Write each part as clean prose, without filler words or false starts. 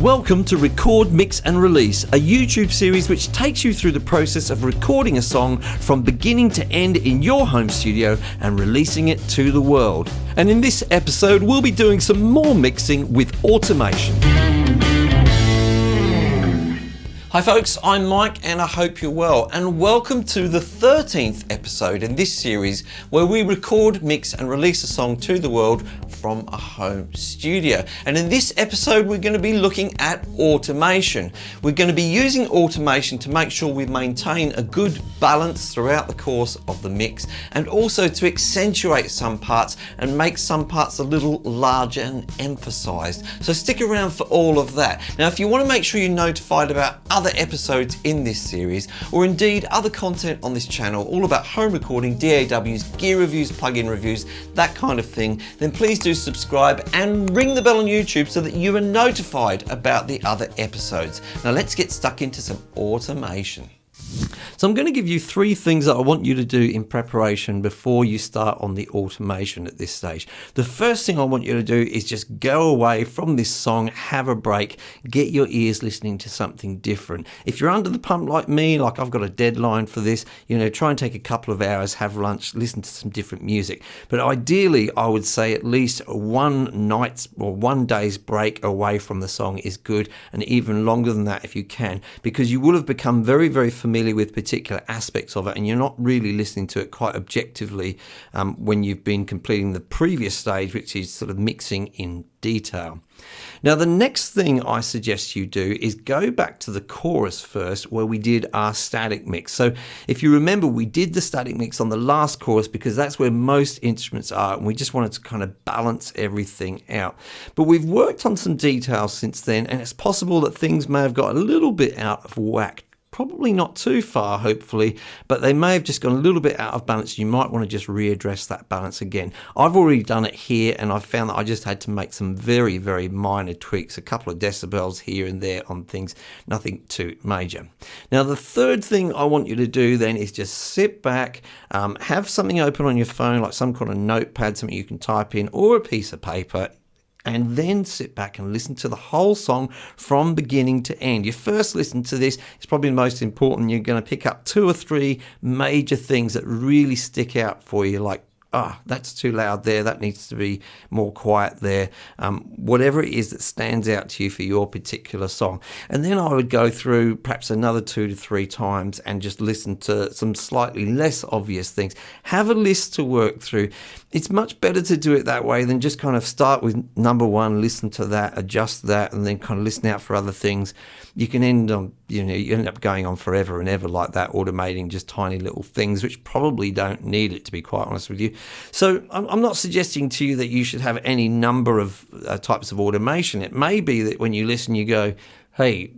Welcome to Record, Mix and Release, a YouTube series which takes you through the process of recording a song from beginning to end in your home studio and releasing it to the world. And in this episode, we'll be doing some more mixing with automation. Hi folks, I'm Mike and I hope you're well, and welcome to the 13th episode in this series where we record, mix and release a song to the world from a home studio. And in this episode we're going to be looking at automation. We're going to be using automation to make sure we maintain a good balance throughout the course of the mix, and also to accentuate some parts and make some parts a little larger and emphasized. So stick around for all of that. Now if you want to make sure you're notified about other episodes in this series, or indeed other content on this channel all about home recording, DAWs, gear reviews, plugin reviews, that kind of thing, then please do subscribe and ring the bell on YouTube so that you are notified about the other episodes. Now let's get stuck into some automation. So I'm going to give you 3 things that I want you to do in preparation before you start on the automation at this stage. The first thing I want you to do is just go away from this song, have a break, get your ears listening to something different. If you're under the pump like me, like I've got a deadline for this, try and take a couple of hours, have lunch, listen to some different music. But ideally, I would say at least one night's or one day's break away from the song is good, and even longer than that if you can, because you will have become very, very familiar with particular aspects of it, and you're not really listening to it quite objectively when you've been completing the previous stage, which is sort of mixing in detail. Now the next thing I suggest you do is go back to the chorus first, where we did our static mix. So if you remember, we did the static mix on the last chorus because that's where most instruments are, and we just wanted to kind of balance everything out. But we've worked on some details since then, and it's possible that things may have got a little bit out of whack. Probably not too far, hopefully, but they may have just gone a little bit out of balance. You might want to just readdress that balance again. I've already done it here, and I've found that I just had to make some very, very minor tweaks, a couple of decibels here and there on things, nothing too major. Now, the third thing I want you to do then is just sit back, have something open on your phone, like some kind of notepad, something you can type in, or a piece of paper, and then sit back and listen to the whole song from beginning to end. Your first listen to this is probably the most important. You're going to pick up 2 or 3 major things that really stick out for you, like, that's too loud there, that needs to be more quiet there, whatever it is that stands out to you for your particular song. And then I would go through perhaps another 2 to 3 times and just listen to some slightly less obvious things. Have a list to work through. It's much better to do it that way than just kind of start with number 1, listen to that, adjust that, and then kind of listen out for other things. You can end up going on forever and ever like that, automating just tiny little things which probably don't need it, to be quite honest with you. So I'm not suggesting to you that you should have any number of types of automation. It may be that when you listen you go, hey,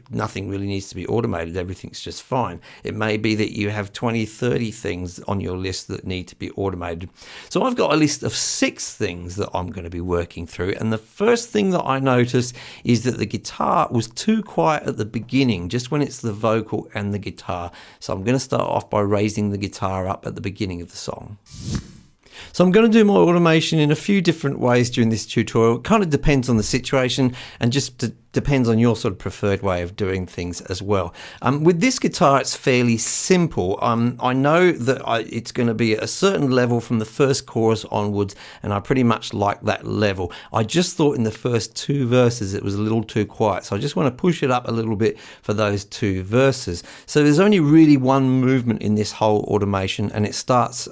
nothing really needs to be automated, everything's just fine. It may be that you have 20, 30 things on your list that need to be automated. So I've got a list of 6 things that I'm going to be working through, and the first thing that I noticed is that the guitar was too quiet at the beginning, just when it's the vocal and the guitar. So I'm going to start off by raising the guitar up at the beginning of the song. So I'm going to do my automation in a few different ways during this tutorial. It kind of depends on the situation and just depends on your sort of preferred way of doing things as well. With this guitar, it's fairly simple. I know that it's going to be at a certain level from the first chorus onwards, and I pretty much like that level. I just thought in the first 2 verses it was a little too quiet, so I just want to push it up a little bit for those 2 verses. So there's only really one movement in this whole automation, and it starts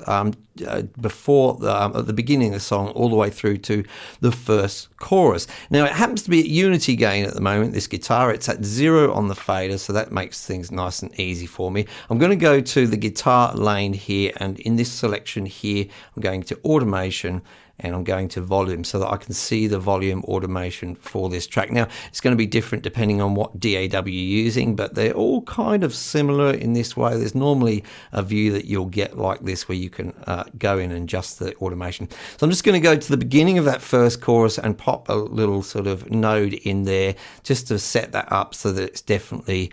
before at the beginning of the song all the way through to the first chorus. Now it happens to be at unity gain at the moment, this guitar. It's at 0 on the fader, so that makes things nice and easy for me. I'm going to go to the guitar lane here, and in this selection here I'm going to automation, and I'm going to volume so that I can see the volume automation for this track. Now, it's going to be different depending on what DAW you're using, but they're all kind of similar in this way. There's normally a view that you'll get like this where you can go in and adjust the automation. So I'm just going to go to the beginning of that first chorus and pop a little sort of node in there just to set that up so that it's definitely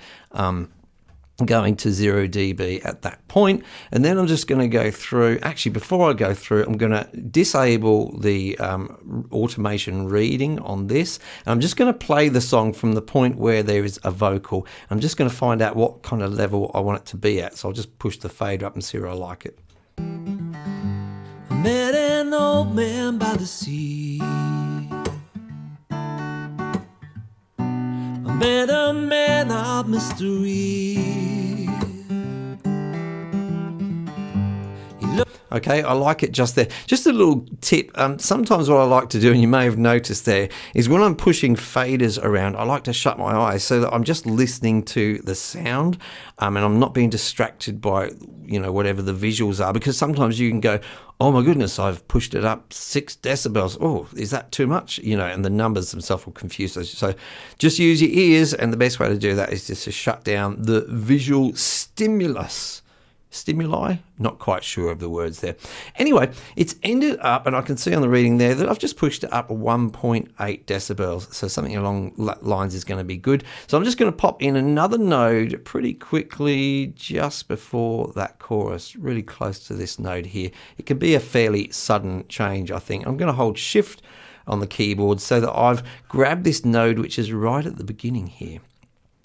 going to 0 dB at that point. And then I'm just going to go through, actually before I go through, I'm going to disable the automation reading on this. And I'm just going to play the song from the point where there is a vocal. I'm just going to find out what kind of level I want it to be at. So I'll just push the fader up and see where I like it. I met an old man by the sea. I met a man of mystery. Okay, I like it just there. Just a little tip. Sometimes what I like to do, and you may have noticed there, is when I'm pushing faders around, I like to shut my eyes so that I'm just listening to the sound, and I'm not being distracted by, whatever the visuals are, because sometimes you can go, oh my goodness, I've pushed it up 6 decibels. Oh, is that too much? And the numbers themselves will confuse us. So just use your ears, and the best way to do that is just to shut down the visual stimuli, not quite sure of the words there. Anyway, it's ended up, and I can see on the reading there that I've just pushed it up 1.8 decibels, so something along lines is going to be good. So I'm just going to pop in another node pretty quickly just before that chorus, really close to this node here. It can be a fairly sudden change, I think. I'm going to hold shift on the keyboard so that I've grabbed this node which is right at the beginning here.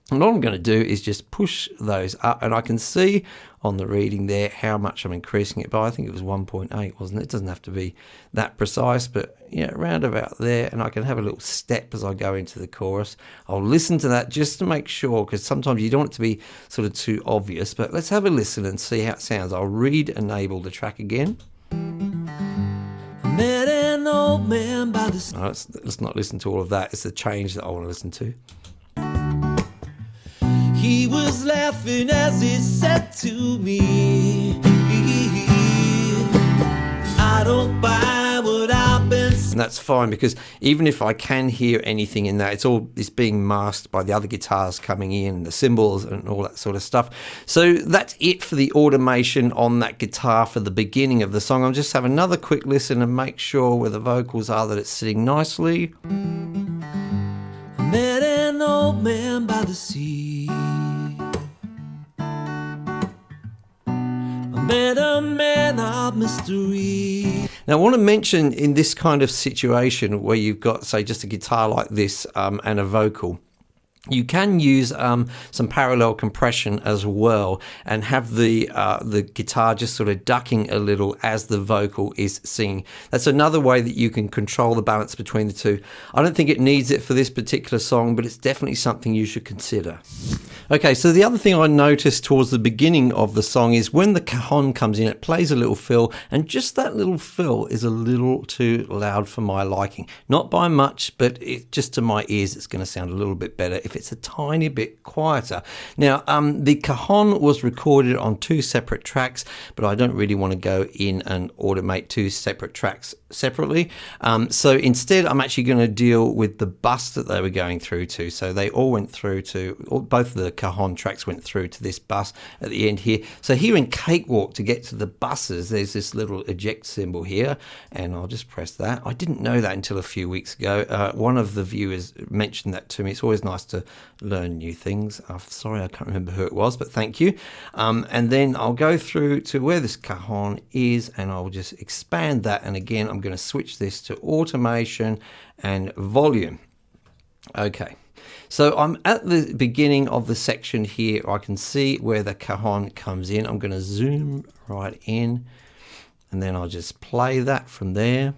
And all I'm going to do is just push those up, and I can see on the reading there how much I'm increasing it by. I think it was 1.8, wasn't it? It doesn't have to be that precise, but around about there. And I can have a little step as I go into the chorus. I'll listen to that just to make sure, because sometimes you don't want it to be sort of too obvious, but let's have a listen and see how it sounds. I'll enable the track again. I met an old man by the... No, let's not listen to all of that. It's the change that I want to listen to. He was laughing as he said to me, I don't buy what I've been saying. And that's fine, because even if I can hear anything in that, it's being masked by the other guitars coming in, the cymbals and all that sort of stuff. So that's it for the automation on that guitar for the beginning of the song. I'll just have another quick listen and make sure where the vocals are that it's sitting nicely. I met an old man by the sea. I met a man of mystery. Now, I want to mention in this kind of situation where you've got, say, just a guitar like this and a vocal, you can use some parallel compression as well, and have the guitar just sort of ducking a little as the vocal is singing. That's another way that you can control the balance between the two. I don't think it needs it for this particular song, but it's definitely something you should consider. Okay, so the other thing I noticed towards the beginning of the song is when the cajon comes in, it plays a little fill, and just that little fill is a little too loud for my liking. Not by much, but just to my ears, it's going to sound a little bit better if it's a tiny bit quieter. Now, the cajon was recorded on 2 separate tracks, but I don't really want to go in and automate 2 separate tracks separately. So instead, I'm actually going to deal with the bus that they were going through to. So they all went through to, both of the cajon tracks went through to this bus at the end here. So here in Cakewalk, to get to the buses, there's this little eject symbol here, and I'll just press that. I didn't know that until a few weeks ago. One of the viewers mentioned that to me. It's always nice to learn new things. I'm sorry, I can't remember who it was, but thank you. And then I'll go through to where this cajon is, and I'll just expand that. And again, I'm going to switch this to automation and volume. Okay. So I'm at the beginning of the section here. I can see where the cajon comes in. I'm going to zoom right in, and then I'll just play that from there.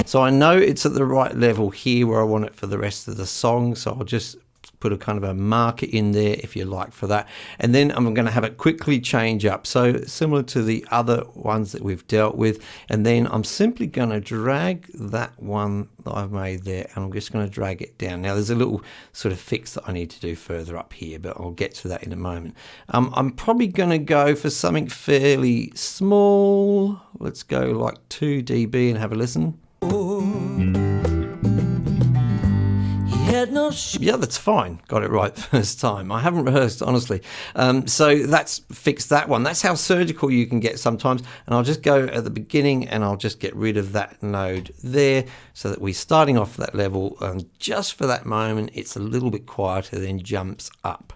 So I know it's at the right level here where I want it for the rest of the song. So I'll just put a kind of a marker in there if you like for that. And then I'm going to have it quickly change up. So similar to the other ones that we've dealt with. And then I'm simply going to drag that one that I've made there, and I'm just going to drag it down. Now there's a little sort of fix that I need to do further up here, but I'll get to that in a moment. I'm probably going to go for something fairly small. Let's go like 2 dB and have a listen. He had no shoes. Yeah, that's fine. Got it right first time. I haven't rehearsed, honestly. So that's fixed that one. That's how surgical you can get sometimes. And I'll just go at the beginning and I'll just get rid of that node there so that we're starting off that level. And just for that moment, it's a little bit quieter, then jumps up.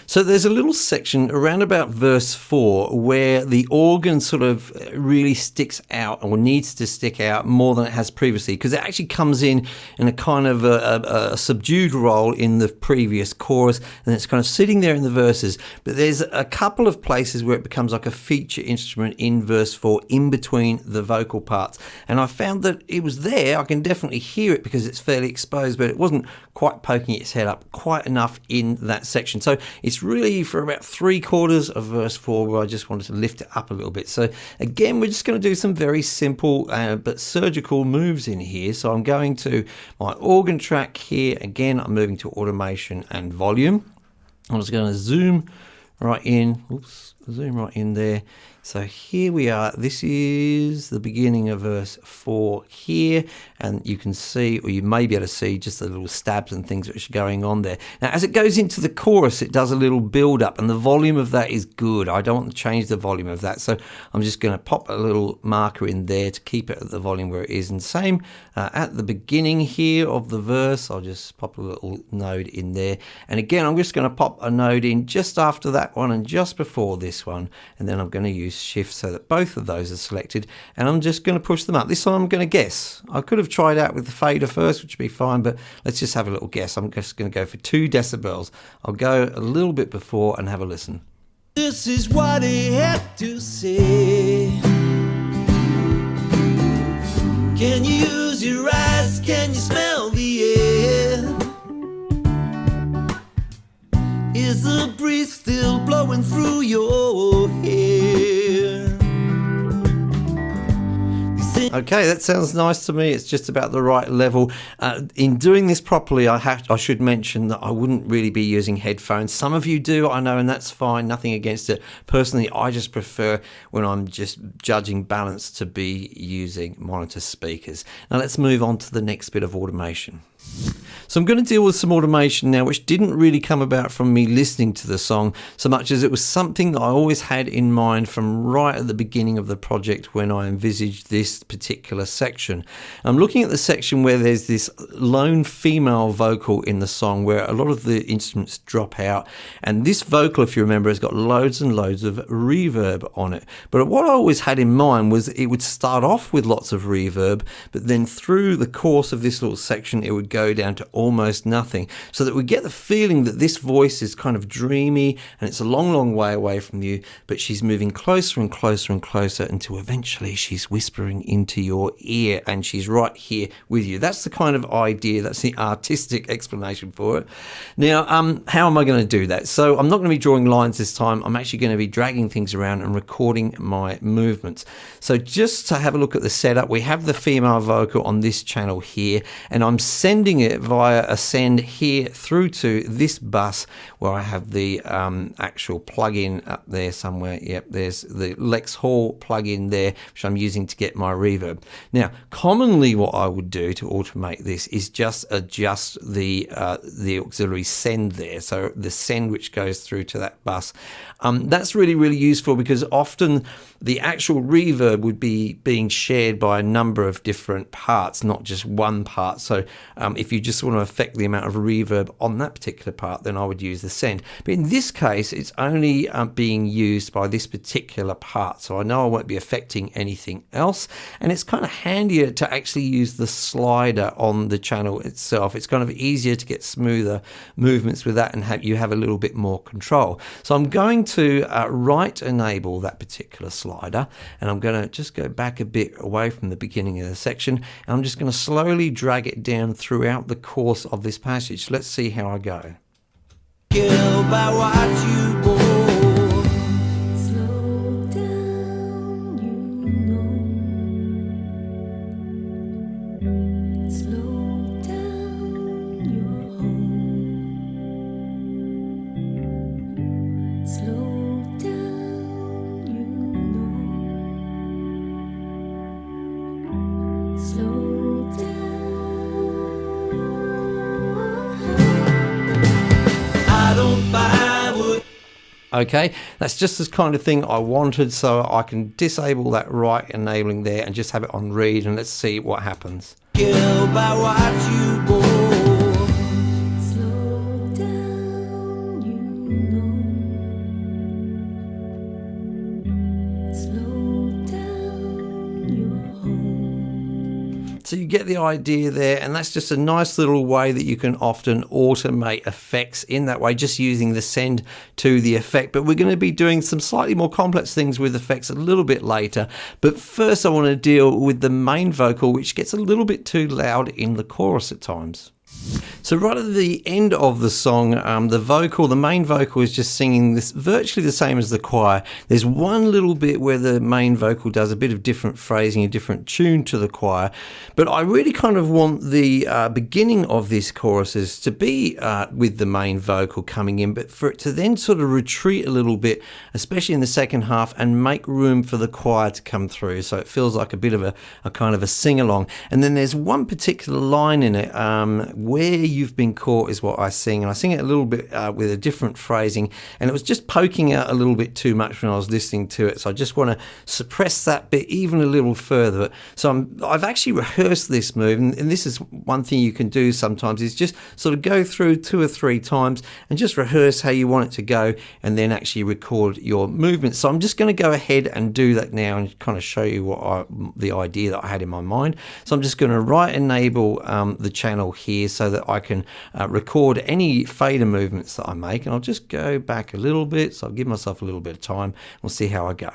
So there's a little section around about verse 4 where the organ sort of really sticks out or needs to stick out more than it has previously, because it actually comes in a kind of a subdued role in the previous chorus, and it's kind of sitting there in the verses. But there's a couple of places where it becomes like a feature instrument in verse 4 in between the vocal parts. And I found that it was there. I can definitely hear it because it's fairly exposed, but it wasn't quite poking its head up quite enough in that section. So it's really for about 3/4 of verse 4 where I just wanted to lift it up a little bit. So again, we're just going to do some very simple but surgical moves in here. So I'm going to my organ track here. Again, I'm moving to automation and volume. I'm just going to zoom right in. Oops, zoom right in there. So here we are. This is the beginning of verse 4 here, and you can see, or you may be able to see, just the little stabs and things which are going on there. Now, as it goes into the chorus, it does a little build up, and the volume of that is good. I don't want to change the volume of that, so I'm just going to pop a little marker in there to keep it at the volume where it is. And same at the beginning here of the verse, I'll just pop a little node in there. And again, I'm just going to pop a node in just after that one and just before this one, and then I'm going to use shift so that both of those are selected, and I'm just going to push them up. This one I'm going to guess. I could have tried out with the fader first, which would be fine, but let's just have a little guess. I'm just going to go for 2 decibels. I'll go a little bit before and have a listen. This is what he had to say. Can you use your eyes? Can you smell the air? Is the breeze still blowing through your hair? Okay, that sounds nice to me. It's just about the right level. In doing this properly, I should mention that I wouldn't really be using headphones. Some of you do, I know, and that's fine. Nothing against it. Personally, I just prefer, when I'm just judging balance, to be using monitor speakers. Now let's move on to the next bit of automation. So I'm going to deal with some automation now, which didn't really come about from me listening to the song so much as it was something that I always had in mind from right at the beginning of the project when I envisaged this particular section. I'm looking at the section where there's this lone female vocal in the song where a lot of the instruments drop out, and this vocal, if you remember, has got loads and loads of reverb on it. But what I always had in mind was it would start off with lots of reverb, but then through the course of this little section it would go down to almost nothing, so that we get the feeling that this voice is kind of dreamy and it's a long way away from you, but she's moving closer and closer and closer until eventually she's whispering into your ear and she's right here with you. That's the kind of idea, that's the artistic explanation for it. Now, how am I going to do that? So I'm not going to be drawing lines this time. I'm actually going to be dragging things around and recording my movements. So just to have a look at the setup, we have the female vocal on this channel here, and I'm sending it via a send here through to this bus where I have the actual plug-in up there somewhere. Yep, there's the Lex Hall plug-in there, which I'm using to get my reverb. Now, commonly what I would do to automate this is just adjust the auxiliary send there, so the send which goes through to that bus. That's really useful because often the actual reverb would be being shared by a number of different parts, not just one part. So if you just want to affect the amount of reverb on that particular part, then I would use the send. But in this case, it's only being used by this particular part, so I know I won't be affecting anything else. And it's kind of handier to actually use the slider on the channel itself. It's kind of easier to get smoother movements with that and you have a little bit more control. So I'm going to right enable that particular slider, and I'm going to just go back a bit away from the beginning of the section, and I'm just going to slowly drag it down throughout the course of this passage. Let's see how I go. Killed by what you bore. Slow down, you know. Slow down, you're home. Slow down, you know. Slow down. Okay, that's just the kind of thing I wanted, so I can disable that right enabling there and just have it on read, and let's see what happens. Killed by what you bore. Slow down, you know. Slow down, you're home. So you get the idea there, and that's just a nice little way that you can often automate effects in that way, just using the send to the effect. But we're going to be doing some slightly more complex things with effects a little bit later. But first I want to deal with the main vocal, which gets a little bit too loud in the chorus at times. So right at the end of the song, the main vocal is just singing this virtually the same as the choir. There's one little bit where the main vocal does a bit of different phrasing, a different tune to the choir. But I really kind of want the beginning of this choruses to be with the main vocal coming in, but for it to then sort of retreat a little bit, especially in the second half, and make room for the choir to come through. So it feels like a bit of a kind of a sing-along. And then there's one particular line in it, Where You've Been Caught is what I sing, and I sing it a little bit with a different phrasing, and it was just poking out a little bit too much when I was listening to it, so I just want to suppress that bit even a little further. So I've actually rehearsed this move, and this is one thing you can do sometimes, is just sort of go through 2 or 3 times and just rehearse how you want it to go, and then actually record your movements. So I'm just going to go ahead and do that now and kind of show you the idea that I had in my mind. So I'm just going to right enable the channel here so that I can record any fader movements that I make, and I'll just go back a little bit, so I'll give myself a little bit of time. We'll see how I go.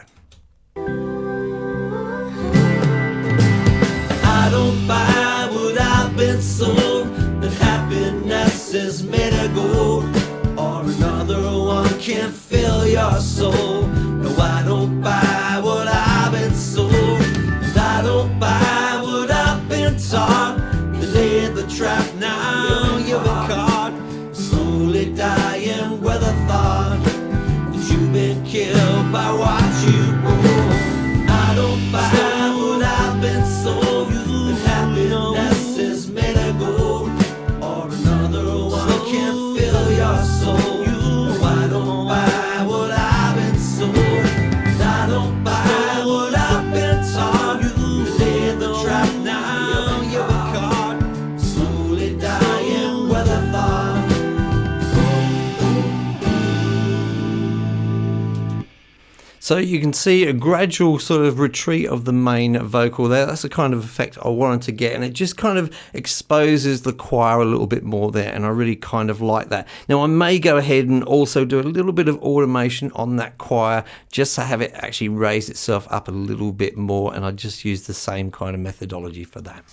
I don't buy what I've been sold, that happiness is made of gold, or another one can fill your soul. No, I don't buy what I've been sold, and I don't buy what I've been taught. You laid the trap, now you've been caught, slowly dying with a thought that you've been killed by what you bore. I don't buy what I've been sold, that happiness is made of gold, or another one can fill your soul. No, I don't buy what I've been sold, and I don't buy what I've been taught. You laid the trap, now you've been caught, slowly dying with a thought. So you can see a gradual sort of retreat of the main vocal there. That's the kind of effect I wanted to get, and it just kind of exposes the choir a little bit more there, and I really kind of like that. Now I may go ahead and also do a little bit of automation on that choir just to have it actually raise itself up a little bit more, and I just use the same kind of methodology for that.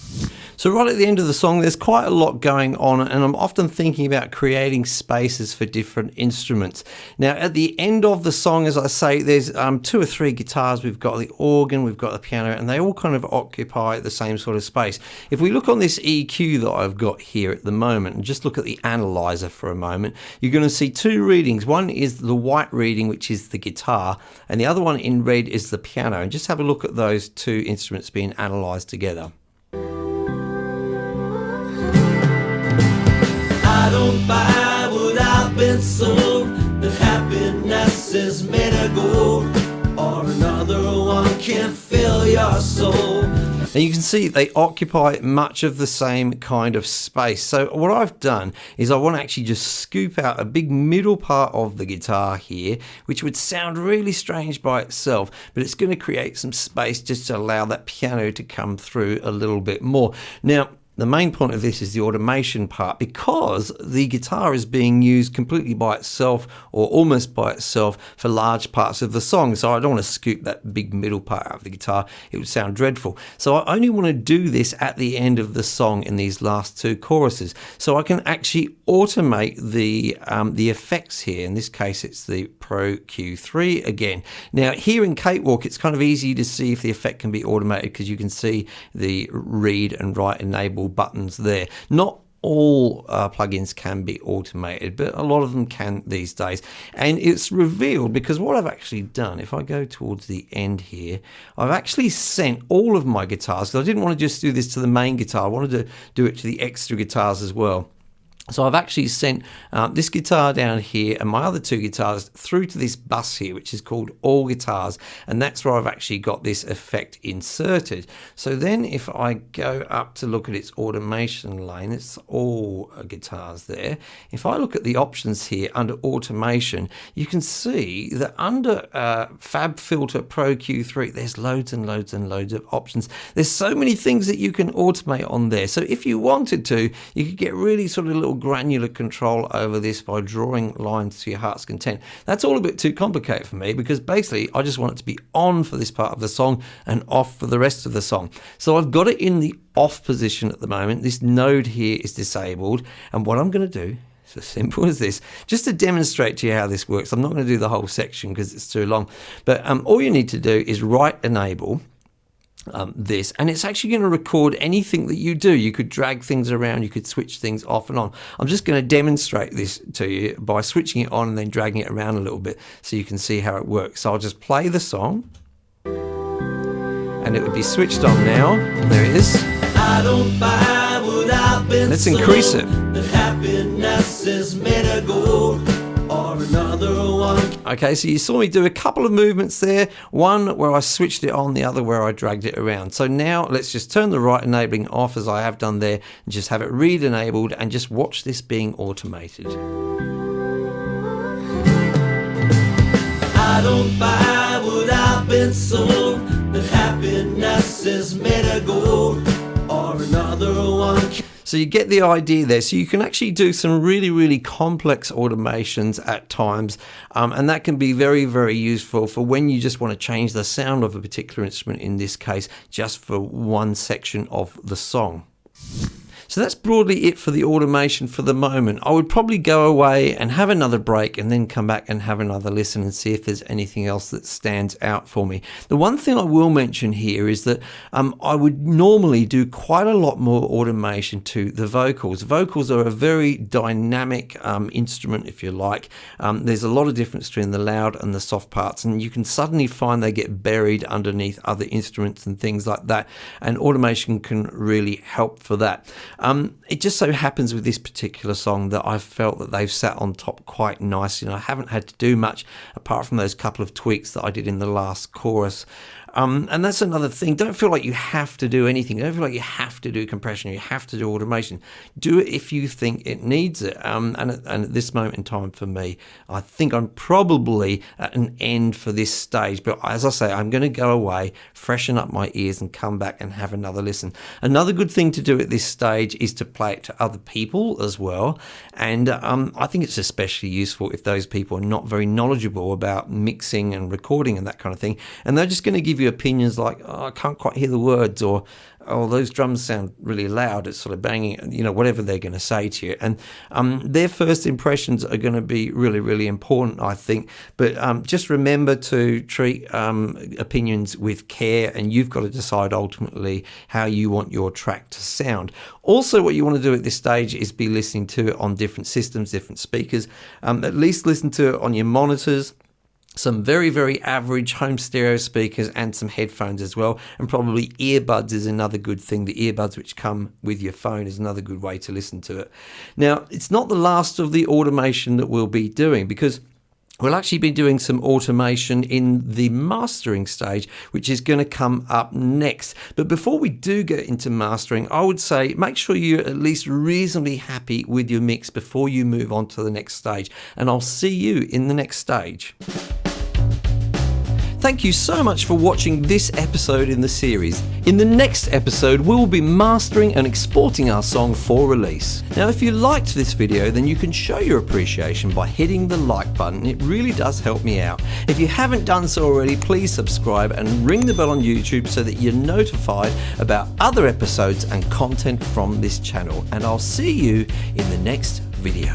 So right at the end of the song there's quite a lot going on, and I'm often thinking about creating spaces for different instruments. Now at the end of the song, as I say, there's 2 or 3 guitars, we've got the organ, we've got the piano, and they all kind of occupy the same sort of space. If we look on this EQ that I've got here at the moment and just look at the analyzer for a moment, you're going to see 2 readings. One is the white reading, which is the guitar, and the other one in red is the piano. And just have a look at those 2 instruments being analyzed together. I don't buy what I've been sold, that happiness is made of gold, or another one can fill your soul. And you can see they occupy much of the same kind of space. So what I've done is I want to actually just scoop out a big middle part of the guitar here, which would sound really strange by itself, but it's going to create some space just to allow that piano to come through a little bit more. Now, the main point of this is the automation part, because the guitar is being used completely by itself or almost by itself for large parts of the song. So I don't want to scoop that big middle part out of the guitar. It would sound dreadful. So I only want to do this at the end of the song in these last 2 choruses. So I can actually automate the effects here. In this case, it's the Pro Q3 again. Now here in Cakewalk, it's kind of easy to see if the effect can be automated, because you can see the read and write enable buttons there. Not all plugins can be automated, but a lot of them can these days. And it's revealed because what I've actually done, if I go towards the end here, I've actually sent all of my guitars, because I didn't want to just do this to the main guitar, I wanted to do it to the extra guitars as well. So I've actually sent this guitar down here and my other two guitars through to this bus here, which is called All Guitars, and that's where I've actually got this effect inserted. So then if I go up to look at its automation lane, it's all guitars there. If I look at the options here under automation, you can see that under Fab Filter Pro Q3, there's loads and loads and loads of options. There's so many things that you can automate on there. So if you wanted to, you could get really sort of little granular control over this by drawing lines to your heart's content. That's all a bit too complicated for me, because basically I just want it to be on for this part of the song and off for the rest of the song. So I've got it in the off position at the moment. This node here is disabled, and what I'm going to do, it's as simple as this, just to demonstrate to you how this works. I'm not going to do the whole section because it's too long, but all you need to do is right enable this, and it's actually going to record anything that you do. You could drag things around, you could switch things off and on. I'm just going to demonstrate this to you by switching it on and then dragging it around a little bit so you can see how it works. So I'll just play the song and it would be switched on now. There it is. I don't buy what I've been Let's increase it. That happiness is made of gold, or another one. Okay, so you saw me do a couple of movements there, one where I switched it on, the other where I dragged it around. So now let's just turn the right enabling off as I have done there and just have it read enabled and just watch this being automated. I don't buy what I've been sold, that happiness is made of gold, or another one. So you get the idea there. So you can actually do some really, really complex automations at times. And that can be very, very useful for when you just want to change the sound of a particular instrument, in this case, just for one section of the song. So that's broadly it for the automation for the moment. I would probably go away and have another break and then come back and have another listen and see if there's anything else that stands out for me. The one thing I will mention here is that I would normally do quite a lot more automation to the vocals. Vocals are a very dynamic instrument, if you like. There's a lot of difference between the loud and the soft parts, and you can suddenly find they get buried underneath other instruments and things like that, and automation can really help for that. It just so happens with this particular song that I've felt that they've sat on top quite nicely, and I haven't had to do much apart from those couple of tweaks that I did in the last chorus. And that's another thing. Don't feel like you have to do anything. Don't feel like you have to do compression, or you have to do automation. Do it if you think it needs it. And at this moment in time for me, I think I'm probably at an end for this stage. But as I say, I'm going to go away, freshen up my ears and come back and have another listen. Another good thing to do at this stage is to play it to other people as well. And I think it's especially useful if those people are not very knowledgeable about mixing and recording and that kind of thing. And they're just going to give you opinions like, oh, I can't quite hear the words, or oh, those drums sound really loud, it's sort of banging, you know, whatever they're going to say to you. And their first impressions are going to be really, really important, I think. But just remember to treat opinions with care, and you've got to decide ultimately how you want your track to sound. Also, what you want to do at this stage is be listening to it on different systems, different speakers. At least listen to it on your monitors, some very, very average home stereo speakers, and some headphones as well. And probably earbuds is another good thing. The earbuds which come with your phone is another good way to listen to it. Now, it's not the last of the automation that we'll be doing, because we'll actually be doing some automation in the mastering stage, which is going to come up next. But before we do get into mastering, I would say make sure you're at least reasonably happy with your mix before you move on to the next stage. And I'll see you in the next stage. Thank you so much for watching this episode in the series. In the next episode, we'll be mastering and exporting our song for release. Now, if you liked this video, then you can show your appreciation by hitting the like button. It really does help me out. If you haven't done so already, please subscribe and ring the bell on YouTube so that you're notified about other episodes and content from this channel. And I'll see you in the next video.